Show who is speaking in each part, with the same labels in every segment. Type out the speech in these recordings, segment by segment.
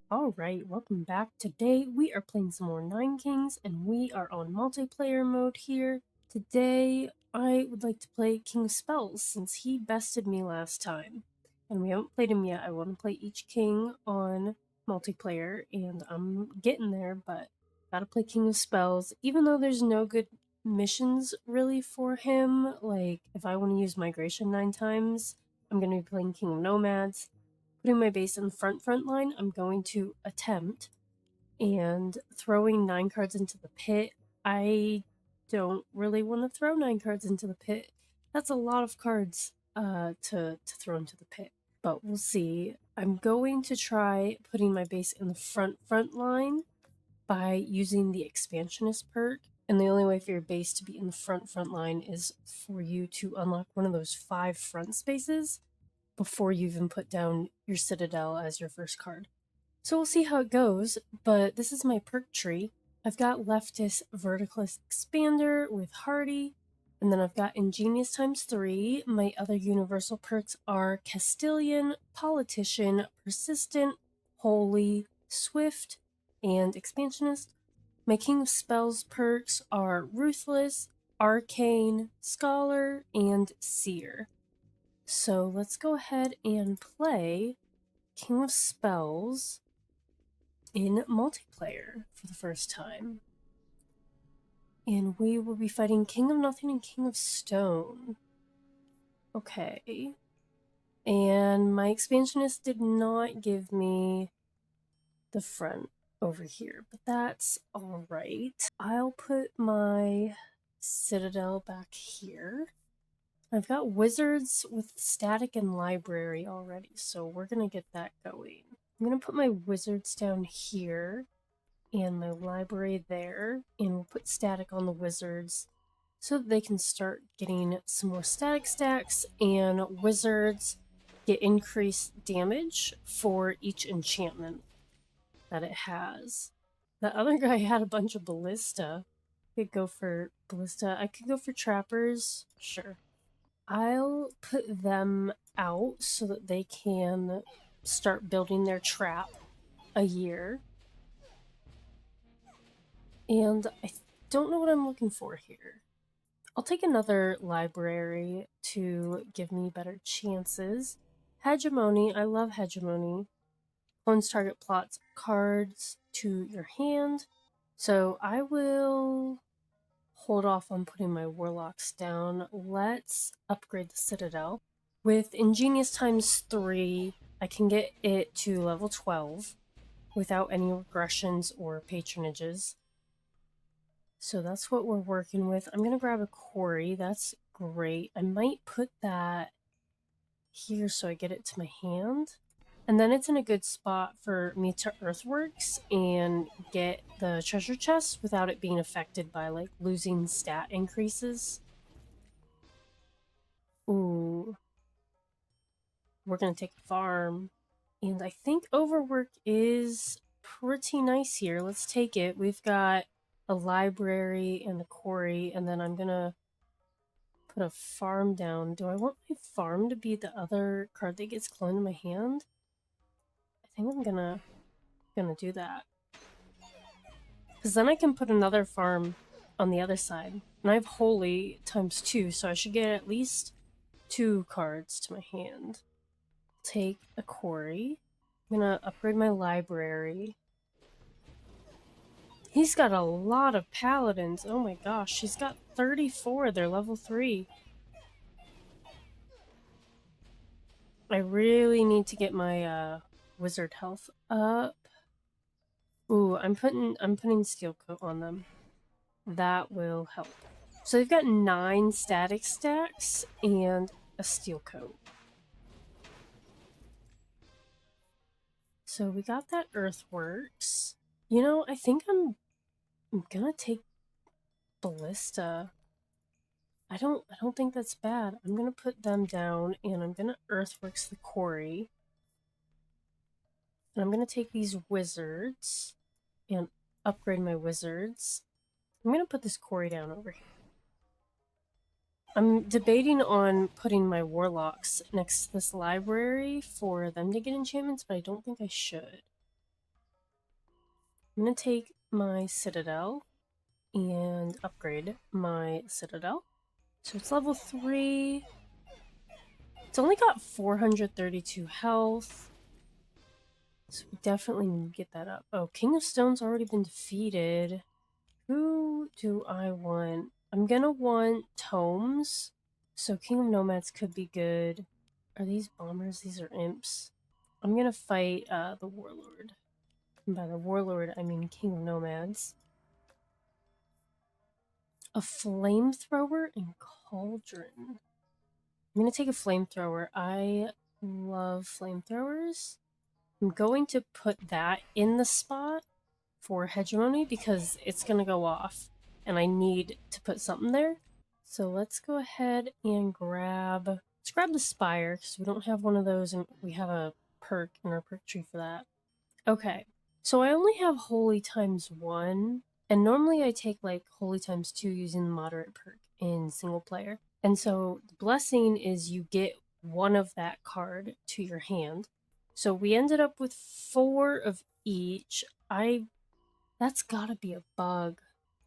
Speaker 1: Alright, welcome back. Today we are playing some more Nine Kings and we are on multiplayer mode here. Today I would like to play King of Spells since he bested me last time. And we haven't played him yet. I want to play each king on multiplayer and I'm getting there, but gotta play King of Spells. Even though there's no good missions really for him, like if I want to use Migration 9 times, I'm going to be playing King of Nomads. Putting my base in the front line, I'm going to attempt, and throwing 9 cards into the pit. I don't really want to throw 9 cards into the pit. That's a lot of cards to throw into the pit, but we'll see. I'm going to try putting my base in the front line by using the expansionist perk. And the only way for your base to be in the front line is for you to unlock one of those 5 front spaces before you even put down your Citadel as your first card. So we'll see how it goes, but this is my perk tree. I've got Leftist Verticalist Expander with Hardy, and then I've got Ingenious times 3. My other universal perks are Castilian, Politician, Persistent, Holy, Swift, and Expansionist. My King of Spells perks are Ruthless, Arcane, Scholar, and Seer. So let's go ahead and play King of Spells in multiplayer for the first time. And we will be fighting King of Nothing and King of Stone. Okay. And my expansionist did not give me the front over here, but that's alright. I'll put my Citadel back here. I've got wizards with static and library already, so we're gonna get that going. I'm gonna put my wizards down here and my library there, and we'll put static on the wizards so that they can start getting some more static stacks, and wizards get increased damage for each enchantment that it has. The other guy had a bunch of ballista. I could go for ballista. I could go for trappers. Sure. I'll put them out so that they can start building their trap a year. And I don't know what I'm looking for here. I'll take another library to give me better chances. Hegemony, I love Hegemony. Clones target plots cards to your hand. So I will hold off on putting my warlocks down. Let's upgrade the Citadel. With Ingenious times 3, I can get it to level 12 without any regressions or patronages. So that's what we're working with. I'm going to grab a quarry. That's great. I might put that here so I get it to my hand. And then it's in a good spot for me to earthworks and get the treasure chest without it being affected by like losing stat increases. Ooh. We're gonna take a farm. And I think overwork is pretty nice here. Let's take it. We've got a library and a quarry, and then I'm gonna put a farm down. Do I want my farm to be the other card that gets cloned in my hand? I think I'm gonna do that. Because then I can put another farm on the other side. And I have Holy times 2, so I should get at least 2 cards to my hand. Take a quarry. I'm gonna upgrade my library. He's got a lot of paladins. Oh my gosh, he's got 34. They're level 3. I really need to get my wizard health up. Ooh, I'm putting steel coat on them. That will help. So they've got 9 static stacks and a steel coat. So we got that earthworks. You know, I think I'm gonna take ballista. I don't think that's bad. I'm gonna put them down and I'm gonna earthworks the quarry. And I'm gonna take these wizards and upgrade my wizards. I'm gonna put this quarry down over here. I'm debating on putting my warlocks next to this library for them to get enchantments, but I don't think I should. I'm gonna take my Citadel and upgrade my Citadel. So it's level 3. It's only got 432 health. So we definitely need to get that up. Oh, King of Stone's already been defeated. Who do I want? I'm gonna want Tomes. So King of Nomads could be good. Are these bombers? These are imps. I'm gonna fight the Warlord. And by the Warlord, I mean King of Nomads. A flamethrower and cauldron. I'm gonna take a flamethrower. I love flamethrowers. I'm going to put that in the spot for hegemony because it's gonna go off and I need to put something there. So let's go ahead and let's grab the spire because we don't have one of those and we have a perk in our perk tree for that. Okay, so I only have holy times 1, and normally I take like holy times 2 using the moderate perk in single player. And so the blessing is you get one of that card to your hand. So we ended up with 4 of each. That's gotta be a bug.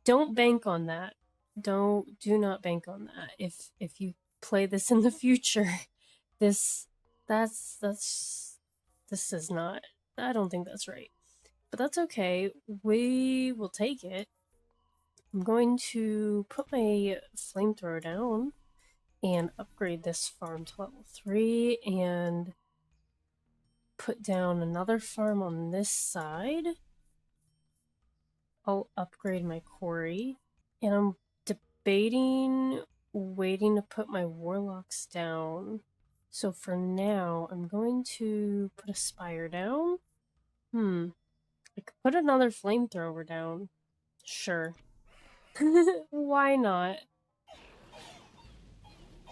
Speaker 1: Don't bank on that. Do not bank on that. If you play this in the future, this this is not. I don't think that's right. But that's okay. We will take it. I'm going to put my flamethrower down and upgrade this farm to level 3 and put down another farm on this side. I'll upgrade my quarry. And I'm debating waiting to put my warlocks down. So for now, I'm going to put a spire down. I could put another flamethrower down. Sure. Why not?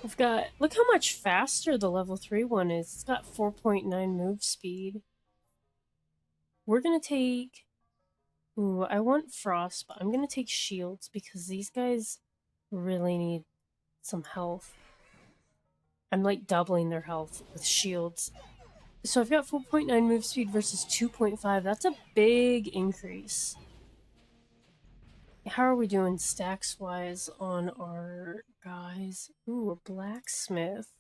Speaker 1: I've got... Look how much faster the level 3 one is. It's got 4.9 move speed. We're gonna take... Ooh, I want frost, but I'm gonna take shields because these guys really need some health. I'm like doubling their health with shields. So I've got 4.9 move speed versus 2.5. That's a big increase. How are we doing stacks wise on our guys? Ooh, a blacksmith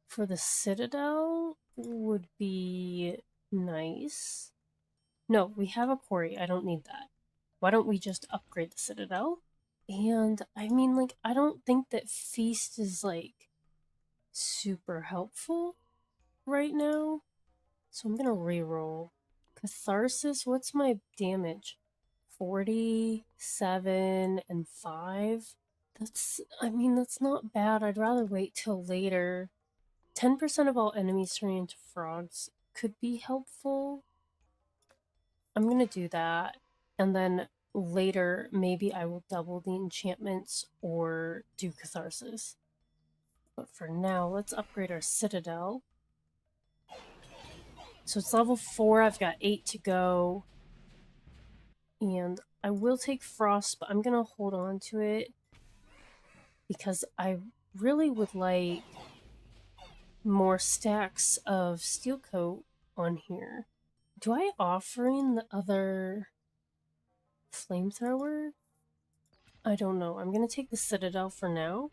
Speaker 1: for the Citadel would be nice. No, we have a quarry. I don't need that. Why don't we just upgrade the Citadel? And I mean, like, I don't think that Feast is like super helpful right now. So I'm gonna reroll. Catharsis, what's my damage? 47 and 5? I mean, that's not bad. I'd rather wait till later. 10% of all enemies turning into frogs could be helpful. I'm gonna do that. And then later, maybe I will double the enchantments or do Catharsis. But for now, let's upgrade our Citadel. So it's level 4, I've got 8 to go. And I will take Frost, but I'm gonna hold on to it because I really would like more stacks of Steel Coat on here. Do I offer in the other flamethrower? I don't know. I'm gonna take the Citadel for now.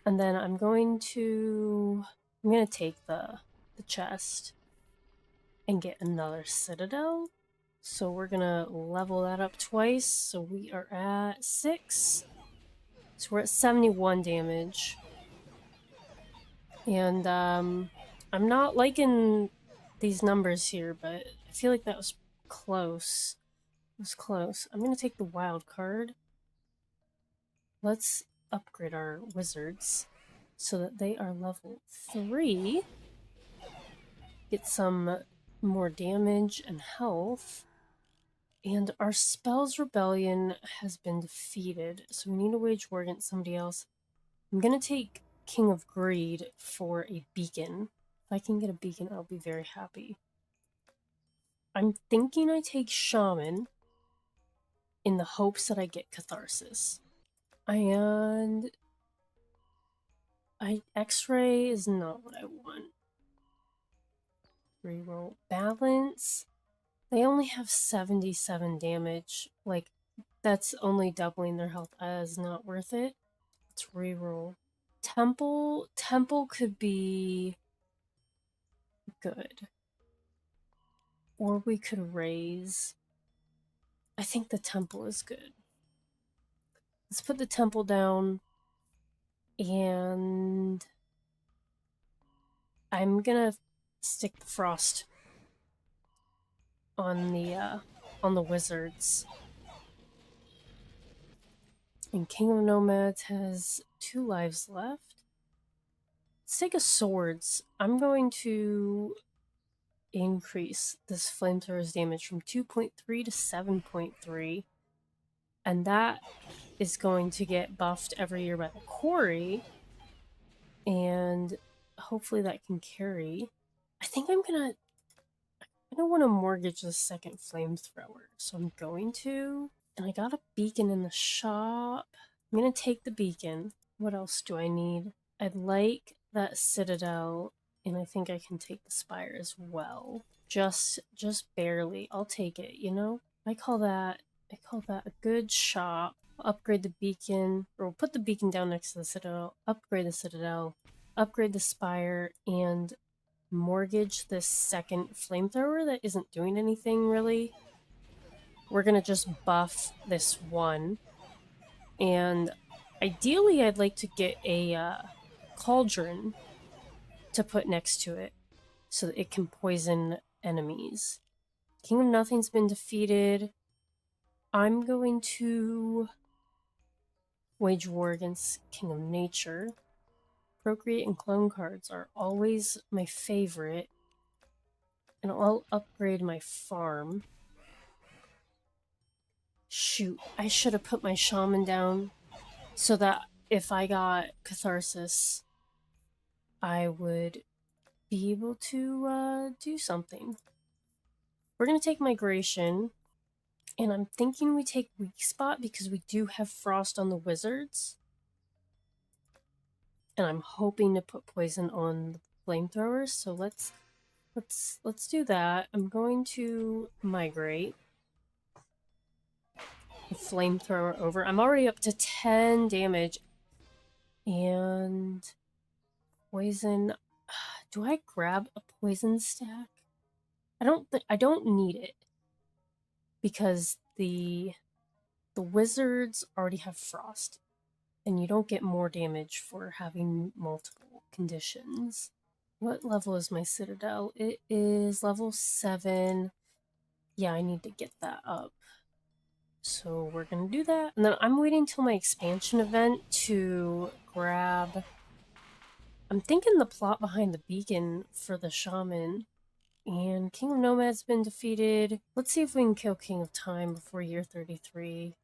Speaker 1: And then I'm gonna take the chest and get another Citadel. So we're gonna level that up twice. So we are at 6. So we're at 71 damage. And I'm not liking these numbers here, but I feel like that was close. It was close. I'm gonna take the wild card. Let's upgrade our wizards so that they are level 3. Get some more damage and health. And our Spells Rebellion has been defeated, so we need to wage war against somebody else. I'm gonna take King of Greed for a beacon. If I can get a beacon, I'll be very happy. I'm thinking I take Shaman in the hopes that I get Catharsis. And X-Ray is not what I want. Reroll Balance. They only have 77 damage. Like, that's only doubling their health. Is not worth it. Let's reroll. Temple could be good. Or we could raise. I think the temple is good. Let's put the temple down. And I'm gonna stick the frost on the wizards. And King of Nomads has 2 lives left. Let's take a swords. I'm going to increase this flamethrower's damage from 2.3 to 7.3. And that is going to get buffed every year by the quarry. And hopefully that can carry. I think I don't want to mortgage the second flamethrower, so I'm going to. And I got a beacon in the shop. I'm gonna take the beacon. What else do I need? I'd like that citadel, and I think I can take the spire as well. Just barely. I'll take it, you know? I call that a good shop. I'll upgrade the beacon, or we'll put the beacon down next to the citadel, upgrade the citadel, upgrade the spire, and mortgage this second flamethrower that isn't doing anything really. We're gonna just buff this one. And ideally I'd like to get a cauldron to put next to it so that it can poison enemies. King of Nothing's been defeated. I'm going to wage war against King of Nature. Procreate and clone cards are always my favorite. And I'll upgrade my farm. Shoot, I should have put my shaman down so that if I got catharsis, I would be able to do something. We're going to take migration, and I'm thinking we take weak spot because we do have frost on the wizards. And I'm hoping to put poison on the flamethrowers, so let's do that. I'm going to migrate the flamethrower over. I'm already up to 10 damage. And poison. Do I grab a poison stack? I don't need it because the wizards already have frost, and you don't get more damage for having multiple conditions. What level is my citadel? It is level 7. Yeah, I need to get that up. So we're gonna do that. And then I'm waiting till my expansion event to grab. I'm thinking the plot behind the beacon for the shaman. And King of Nomad's been defeated. Let's see if we can kill King of Time before year 33.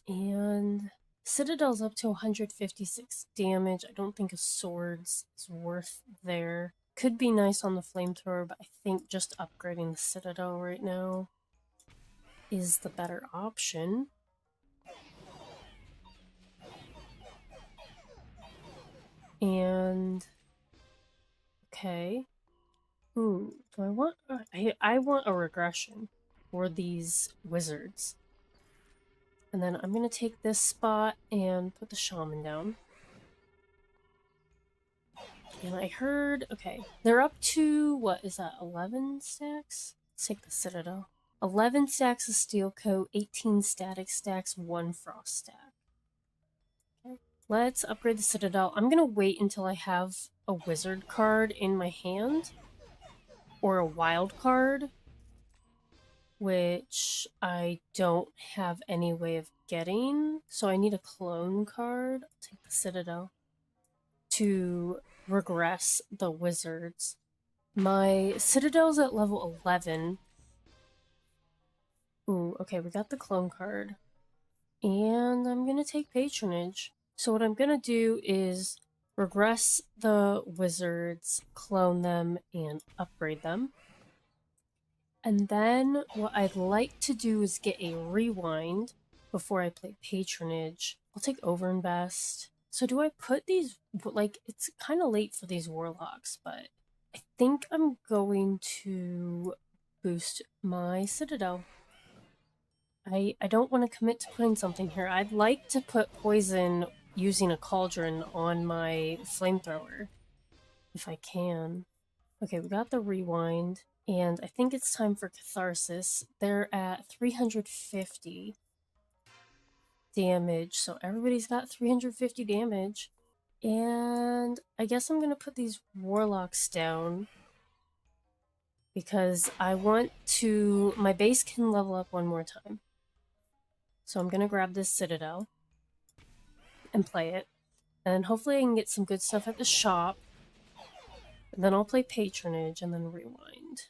Speaker 1: And Citadel's up to 156 damage. I don't think a sword's is worth there. Could be nice on the flamethrower, but I think just upgrading the Citadel right now is the better option. And okay. Ooh, do I want I want a regression for these wizards. And then I'm gonna take this spot and put the shaman down. And I heard, okay, they're up to, what is that, 11 stacks? Let's take the citadel. 11 stacks of steel coat, 18 static stacks, 1 frost stack. Okay, let's upgrade the citadel. I'm gonna wait until I have a wizard card in my hand, or a wild card, which I don't have any way of getting. So I need a clone card. I'll take the citadel to regress the wizards. My citadel's at level 11. Ooh, okay, we got the clone card. And I'm gonna take patronage. So what I'm gonna do is regress the wizards, clone them, and upgrade them. And then what I'd like to do is get a rewind before I play patronage. I'll take overinvest. So do I put these, like, it's kind of late for these warlocks, but I think I'm going to boost my Citadel. I don't want to commit to putting something here. I'd like to put poison using a cauldron on my flamethrower, if I can. Okay, we got the rewind, and I think it's time for catharsis. They're at 350 damage, so everybody's got 350 damage. And I guess I'm gonna put these warlocks down because I want to... my base can level up one more time. So I'm gonna grab this Citadel and play it. And hopefully I can get some good stuff at the shop. And then I'll play Patronage and then Rewind.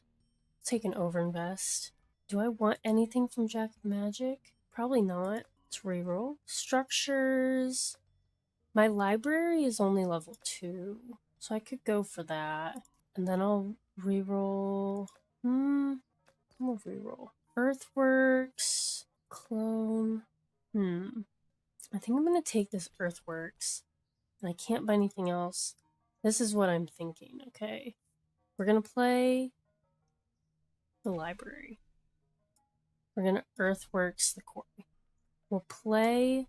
Speaker 1: Take an Overinvest. Do I want anything from Jack of Magic? Probably not. Let's reroll. Structures. My library is only level 2, so I could go for that. And then I'll reroll. I'm gonna reroll. Earthworks. Clone. I think I'm gonna take this Earthworks. And I can't buy anything else. This is what I'm thinking, okay? We're gonna play the library. We're gonna Earthworks the quarry. We'll play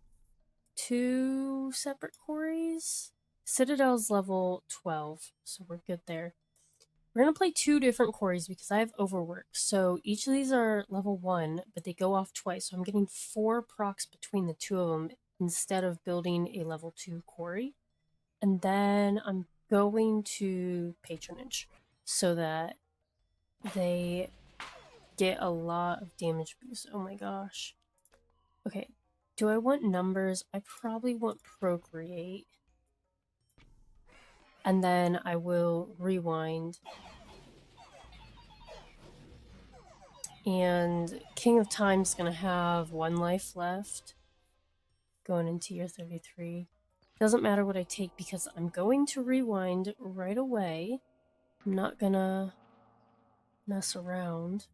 Speaker 1: 2 separate quarries. Citadel's level 12, so we're good there. We're gonna play 2 different quarries because I have overwork. So each of these are level 1, but they go off twice. So I'm getting 4 procs between the 2 of them instead of building a level 2 quarry. And then I'm going to Patronage so that they get a lot of damage boost. Oh my gosh. Okay, do I want numbers? I probably want Procreate. And then I will Rewind. And King of Time's gonna have 1 life left. Going into year 33. Doesn't matter what I take because I'm going to Rewind right away. I'm not gonna mess around.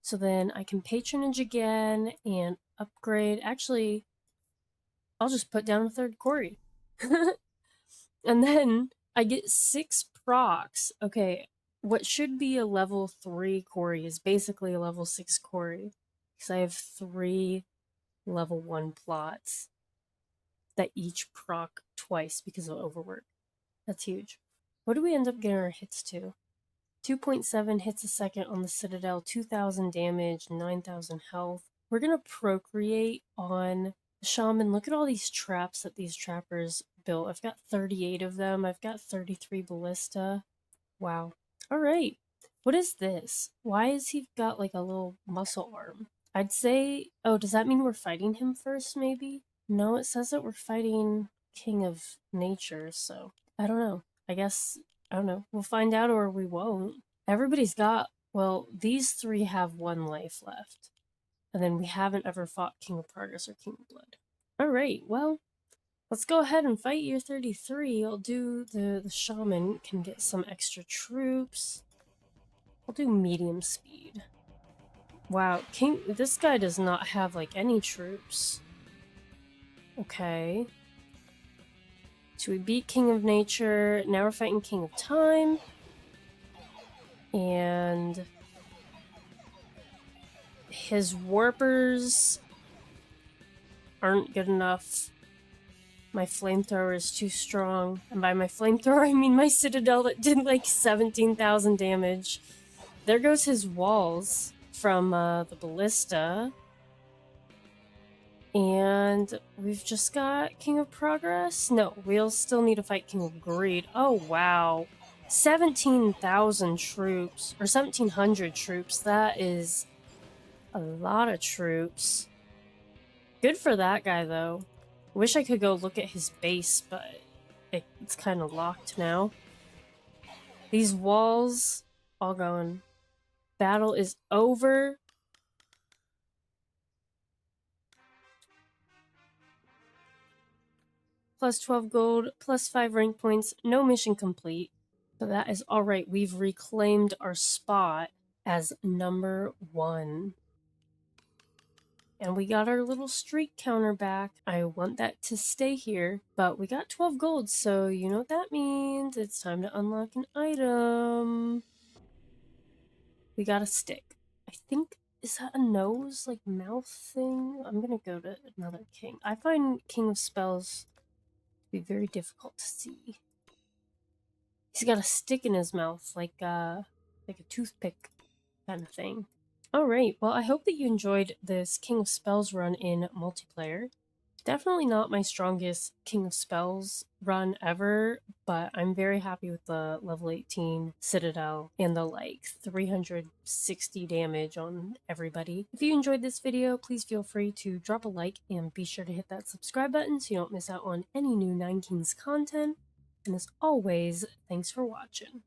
Speaker 1: So then I can Patronage again and upgrade. Actually, I'll just put down a 3rd quarry. And then I get 6 procs. Okay, what should be a level 3 quarry is basically a level 6 quarry. Because I have 3 level 1 plots that each proc twice because of overwork. That's huge. What do we end up getting our hits to? 2.7 hits a second on the Citadel, 2,000 damage, 9,000 health. We're gonna Procreate on the Shaman. Look at all these traps that these trappers built. I've got 38 of them. I've got 33 Ballista. Wow. Alright. What is this? Why has he got like a little muscle arm? I'd say... oh, does that mean we're fighting him first, maybe? No, it says that we're fighting King of Nature, so... I don't know. I guess... I don't know. We'll find out or we won't. Everybody's got... well, these 3 have 1 life left. And then we haven't ever fought King of Progress or King of Blood. Alright, well... let's go ahead and fight year 33. I'll do the Shaman. Can get some extra troops. I'll do medium speed. Wow, this guy does not have, like, any troops. Okay. So we beat King of Nature. Now we're fighting King of Time. And... his warpers aren't good enough. My flamethrower is too strong. And by my flamethrower, I mean my Citadel that did like 17,000 damage. There goes his walls from the Ballista. And we've just got King of Progress? No, we'll still need to fight King of Greed. Oh, wow. 17,000 troops, or 1,700 troops. That is a lot of troops. Good for that guy, though. Wish I could go look at his base, but it's kind of locked now. These walls all gone. Battle is over. Plus 12 gold, plus 5 rank points, no mission complete. So that is alright. We've reclaimed our spot as number 1. And we got our little streak counter back. I want that to stay here, but we got 12 gold, so you know what that means. It's time to unlock an item. We got a stick. I think, is that a nose, like mouth thing? I'm gonna go to another king. I find King of Spells to be very difficult to see. He's got a stick in his mouth, like a toothpick kind of thing. Alright, well, I hope that you enjoyed this King of Spells run in multiplayer. Definitely not my strongest King of Spells run ever, but I'm very happy with the level 18 Citadel and the 360 damage on everybody. If you enjoyed this video, please feel free to drop a like and be sure to hit that subscribe button so you don't miss out on any new Nine Kings content. And as always, thanks for watching.